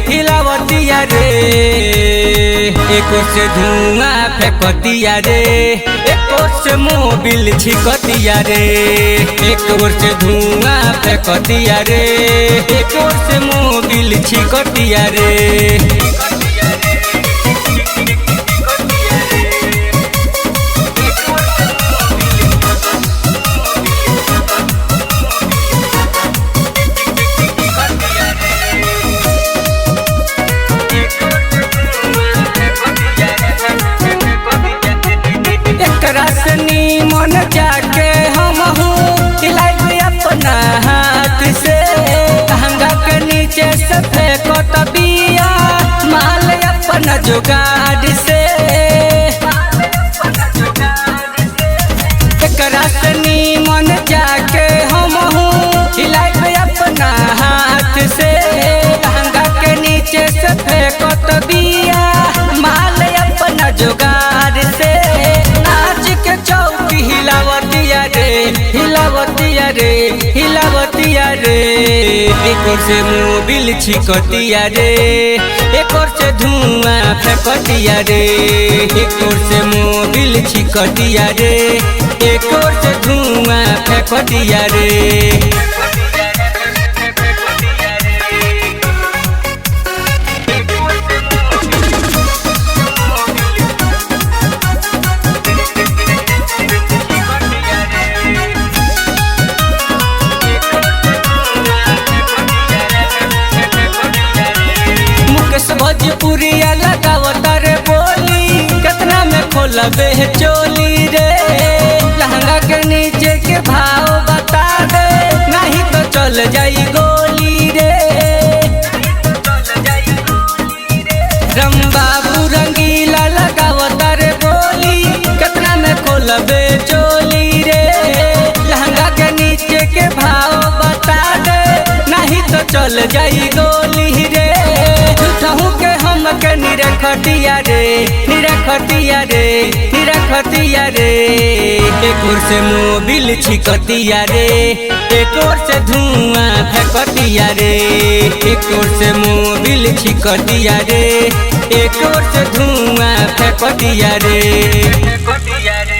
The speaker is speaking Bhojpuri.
हिलावतिया रे एक ओर से धुआं फेंकतिया रे एक ओर से मोबिल छिकतिया रे एक ओर से धुआं फेंकतिया रे एक ओर से मोबिल छिकतिया रे। मन जाके हम हिलाई अपना हाथ से लहंगा के नीचे से फेंकत बिया माल अपना जुगाड़ से मन जाके हम हिलाई अपना हाथ से लहंगा के नीचे से फेंकत बिया माल अपना जुगाड़ से नाच के चौकी हिलावतिया रे हिलावतिया रे एक ओर से मोबिल छिकतिया रे एक ओर से धुआं फेंकतिया रे एक ओर से मोबिल छिकतिया रे एक ओर से धुआं फेंकतिया रे। भोजपुरिया लगावता रे बोली कितना में खोलबे चोली रे लहंगा के नीचे के भाव बता दे नहीं तो चल जाई गोली रे। रम बाबू रंगीला लगावता रे बोली कितना में खोलबे चोली रे लहंगा के नीचे के भाव बता दे नहीं तो चल जाई गोली रे। के हम के निरखतिया रे एक ओर से मोबिल छिकतिया रे एक ओर से धुआं फेंकतिया रे एक ओर से मोबिल छिकतिया रे एक ओर से धुआं फेंकतिया रे।